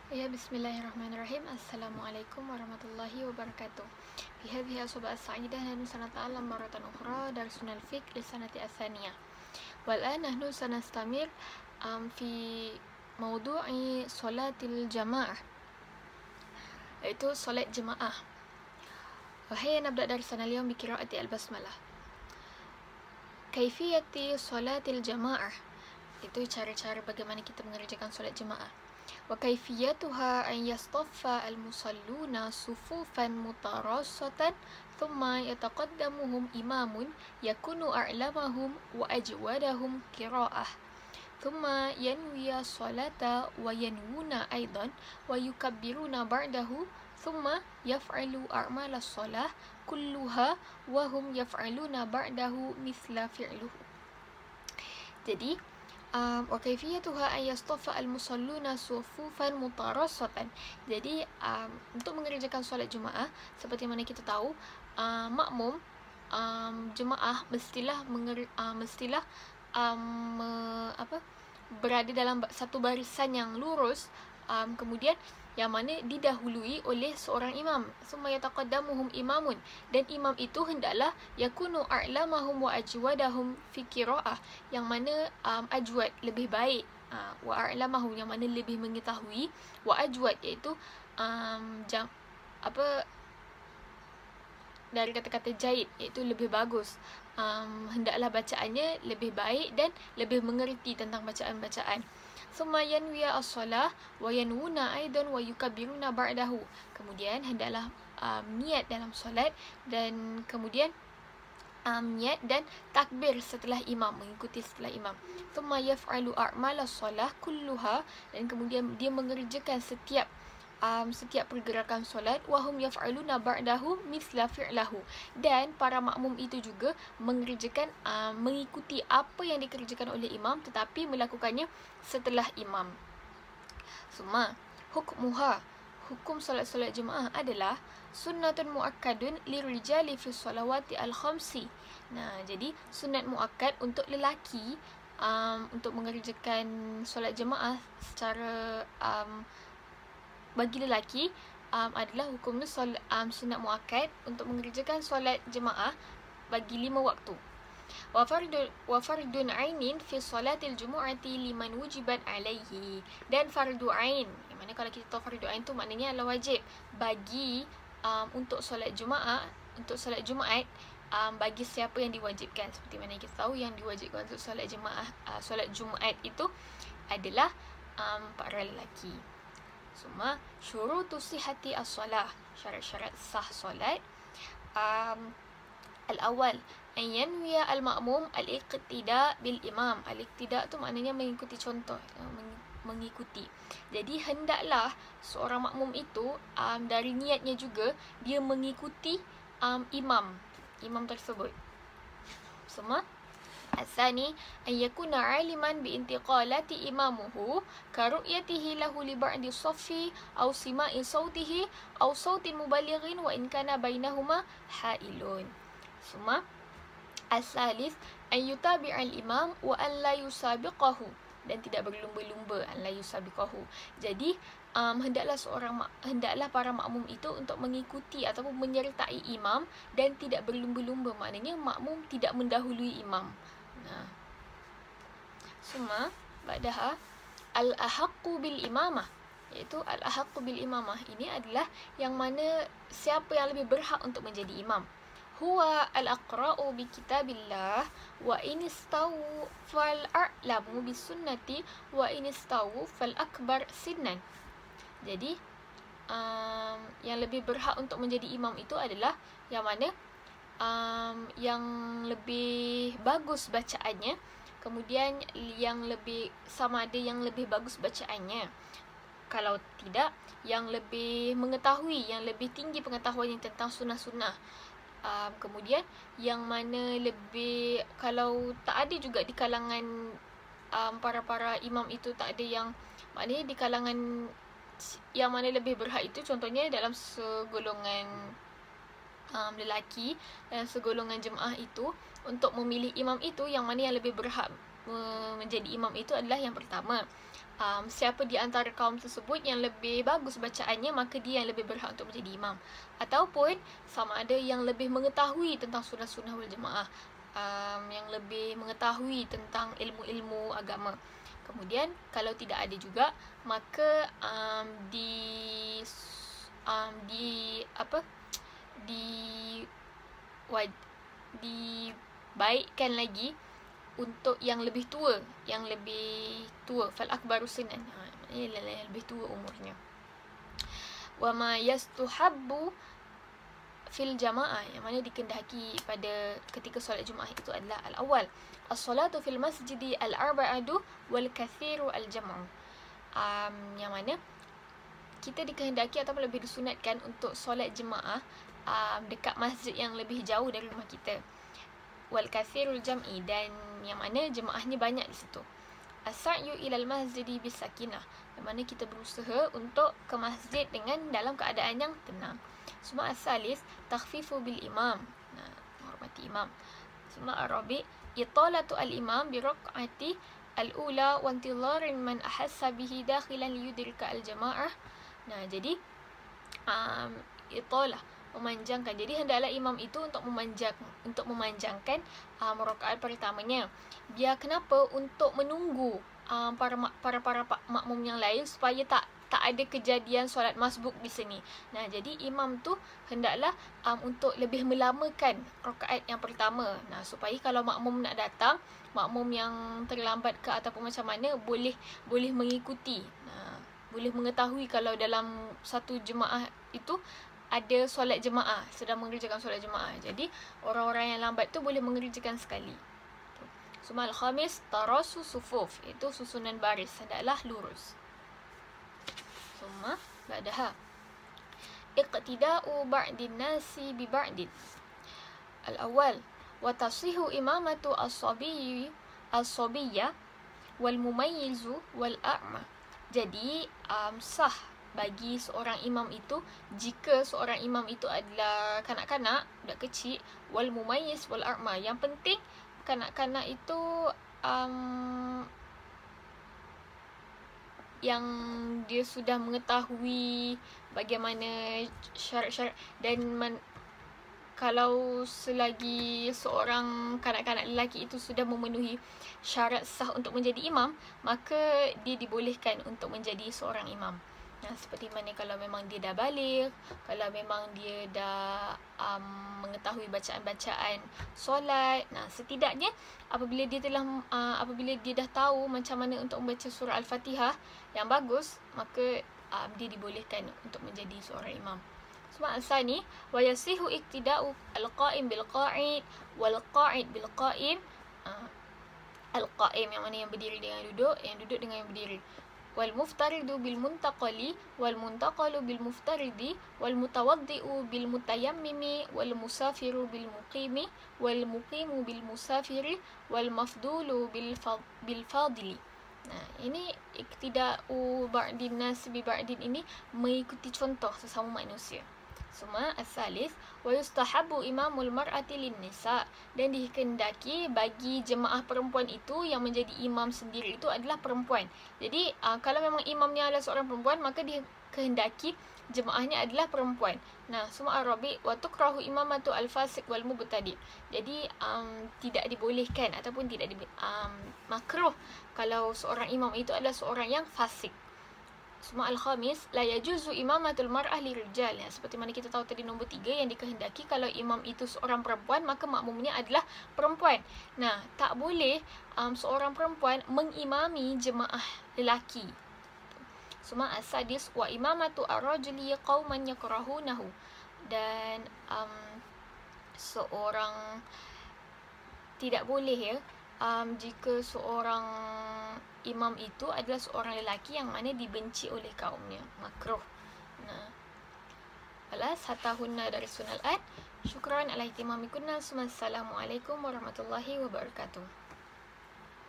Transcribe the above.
Ya, bismillahirrahmanirrahim. Assalamualaikum warahmatullahi wabarakatuh. في هذه الصباح السعيدة نحن سنتعلم مرة أخرى درسنا الفقه للسنة الثانية. والآن نحن سنستمر في موضوع صلاة الجماعة، yaitu solat jemaah. وهيا نبدأ درسنا اليوم بقراءة البسملة. كيفية صلاة الجماعة، itu cara-cara bagaimana kita mengerjakan solat jemaah. وكيفيتها أن يصطف المصلون صفوفا متراصة ثم يتقدمهم إمام يكون أعلمهم وأجودهم قراءة ثم ينوي الصلاة وينوون أيضا ويكبرون بعده ثم يفعل أعمال الصلاة كلها وهم يفعلون بعده مثل فعله. Jadi وكيفيتها أن يصطف المصلون صفوفا متراصة. Jadi untuk mengerjakan solat jemaah, seperti mana kita tahu, makmum jemaah mestilah berada dalam satu barisan yang lurus, kemudian yang mana didahului oleh seorang imam. Summa yataqaddamuhum imamun, dan imam itu hendaklah yakunu a'lamahum wa ajwadahum fi qira'ah, yang mana ajwad lebih baik, wa a'lamahum yang mana lebih mengetahui, wa ajwad iaitu dari kata-kata jaid iaitu lebih bagus, hendaklah bacaannya lebih baik dan lebih mengerti tentang bacaan-bacaan. Summa yanwiya as-salah wa yanwuna aidan wa yukabbiruna ba'dahu. Kemudian hendaklah niat dalam solat dan kemudian niat dan takbir setelah imam, mengikuti setelah imam. Summa yaf'alu a'malas salah kulluha, dan kemudian dia mengerjakan setiap pergerakan solat, wahum yaf'aluna ba'dahu mithla fi'lahu, dan para makmum itu juga mengerjakan mengikuti apa yang dikerjakan oleh imam tetapi melakukannya setelah imam. Summa hukmuha, hukum solat-solat jemaah adalah sunnatun muakkadun lirijali fi salawati al-khamsi. Nah, jadi sunat muakkad untuk lelaki untuk mengerjakan solat jemaah secara bagi lelaki adalah hukumnya sunat muakkad untuk mengerjakan solat jemaah bagi 5 waktu. Wa fardun ainin fi salatil jumu'ati liman wujibat alaihi, dan fardu ain, yang mana kalau kita tahu fardu ain tu maknanya adalah wajib bagi untuk solat jemaah, untuk solat Jumaat, bagi siapa yang diwajibkan. Seperti mana kita tahu yang diwajibkan untuk solat jemaah, solat Jumaat itu adalah para lelaki. Summa syurutu sihhati as-salah, syarat-syarat sah solat. Al-awwal an yanwiya al-ma'mum al-iqtida bil imam. Al-iqtida tu maknanya mengikuti contoh, mengikuti. Jadi hendaklah seorang makmum itu dari niatnya juga dia mengikuti imam tersebut. Semua الثاني أن يكون عالما بانتقالات إمامه كرؤيته له لبعض الصف أو سماع صوته أو صوت مبلغ وإن كان بينهما حائل. ثم الثالث أن يتابع الإمام وأن لا يسابقه, dan tidak berlumba-lumba, an la yusabiqahu. Jadi hendaklah para makmum itu untuk mengikuti ataupun menyertai imam dan tidak berlumba-lumba, maknanya makmum tidak mendahului imam. Summa ba'daha al-ahaqqu bil imamah, iaitu al-ahaqqu bil imamah ini adalah yang mana siapa yang lebih berhak untuk menjadi imam. Huwa al-aqra'u bi kitabillah wa in istawu fal a'lamu bis sunnati wa in istawu fal akbar sinnan. Jadi yang lebih berhak untuk menjadi imam itu adalah yang mana yang lebih bagus bacaannya, kemudian yang lebih sama ada yang lebih bagus bacaannya, kalau tidak yang lebih mengetahui, yang lebih tinggi pengetahuannya tentang sunnah-sunnah. Kemudian yang mana lebih, kalau tak ada juga di kalangan para imam itu, tak ada yang, maknanya di kalangan yang mana lebih berhak itu, contohnya dalam segolongan lelaki dan segolongan jemaah itu, untuk memilih imam itu, yang mana yang lebih berhak menjadi imam itu adalah yang pertama siapa di antara kaum tersebut yang lebih bagus bacaannya, maka dia yang lebih berhak untuk menjadi imam. Ataupun sama ada yang lebih mengetahui tentang sunnah-sunnah wal jamaah, yang lebih mengetahui tentang ilmu-ilmu agama. Kemudian kalau tidak ada juga, maka dibaikkan lagi untuk yang lebih tua, fal akbaru sunan, yang lebih tua umurnya. Wa ma yastuhabbu fil jamaah, yang mana dikendaki pada ketika solat Jumaat itu adalah al-awwal as-salatu fil masjidi al-arba'atu wal kathiru al-jam'u. Yang mana kita dikehendaki ataupun lebih disunatkan untuk solat jemaah dekat masjid yang lebih jauh dari rumah kita. Wal kathirul jam'i, dan yang mana jemaahnya banyak di situ. As-sa'yu ilal masjidi bisakinah, yang mana kita berusaha untuk ke masjid dengan dalam keadaan yang tenang. Suma as-salis takhfifu bil imam, menghormati imam. Suma ar-rabi italatu al-imam bi raq'ati al-ula wa intizarin man ahassa bihi dakhilan liyudrika al-jama'ah. Jadi italah, memanjangkan. Jadi hendaklah imam itu untuk memanjangkan rakaat pertamanya. Biar kenapa? Untuk menunggu para makmum yang lain supaya tak ada kejadian solat masbuk di sini. Jadi imam tu hendaklah untuk lebih melamakan rakaat yang pertama. Supaya kalau makmum nak datang, makmum yang terlambat ke ataupun macam mana, boleh mengikuti. Boleh mengetahui kalau dalam satu jemaah itu ada solat jemaah, sedang mengerjakan solat jemaah. Jadi orang-orang yang lambat tu boleh mengerjakan sekali. Suma al-khamis tarasu sufuf, itu susunan baris hendaklah lurus. Suma ba'daha iqtida'u ba'din nasi bi ba'din. Al-awwal wa tasihu imamatu as-sabiyya wal mumayyizu wal a'ma. Jadi sah bagi seorang imam itu jika seorang imam itu adalah kanak-kanak, budak kecil, wal mumayyiz wal a'ma. Yang penting kanak-kanak itu yang dia sudah mengetahui bagaimana syarat-syarat, dan kalau selagi seorang kanak-kanak lelaki itu sudah memenuhi syarat sah untuk menjadi imam, maka dia dibolehkan untuk menjadi seorang imam. Seperti mana kalau memang dia dah baligh, kalau memang dia dah mengetahui bacaan-bacaan solat. Setidaknya apabila dia dah tahu macam mana untuk membaca surah Al-Fatihah yang bagus, maka dia dibolehkan untuk menjadi seorang imam. Al-thani wa yasihu iktida'u al-qa'im bil qa'id wal qa'id bil qa'im. Al-qa'im yang mana yang berdiri dengan duduk, yang duduk dengan yang berdiri. Wal muftaridu bil muntaqali wal muntaqalu bil muftaridi wal mutawaddi'u bil mutayammimi wal musafiru bil muqimi wal muqimu bil musafiri wal mafdulu bil fadili. Ini iktida'u ba'din nas bi ba'din ini mengikuti contoh sesama manusia. Suma as-salis wa yustahabu imamul mar'ati lin-nisa, dan dikehendaki bagi jemaah perempuan itu yang menjadi imam sendiri itu adalah perempuan. Jadi kalau memang imamnya adalah seorang perempuan, maka dikehendaki jemaahnya adalah perempuan. Suma ar-rabi wa tukrahu imamatu al-fasiq wal mubtadi. Jadi tidak dibolehkan ataupun tidak makruh kalau seorang imam itu adalah seorang yang fasik. Suma al-khamis la yajuzu imamatul mar'ah lirijal. Seperti mana kita tahu tadi nombor 3, yang dikehendaki kalau imam itu seorang perempuan, maka makmumnya adalah perempuan. Tak boleh seorang perempuan mengimami jemaah lelaki. Suma as-sadis wa imamatu ar-rajuli qauman yakrahunahu, dan seorang tidak boleh jika seorang imam itu adalah seorang lelaki yang mana dibenci oleh kaumnya, makruh. Alas hatahunna dari Sunnal Ad. Syukran ala ihtimamikunna. Assalamualaikum warahmatullahi wabarakatuh.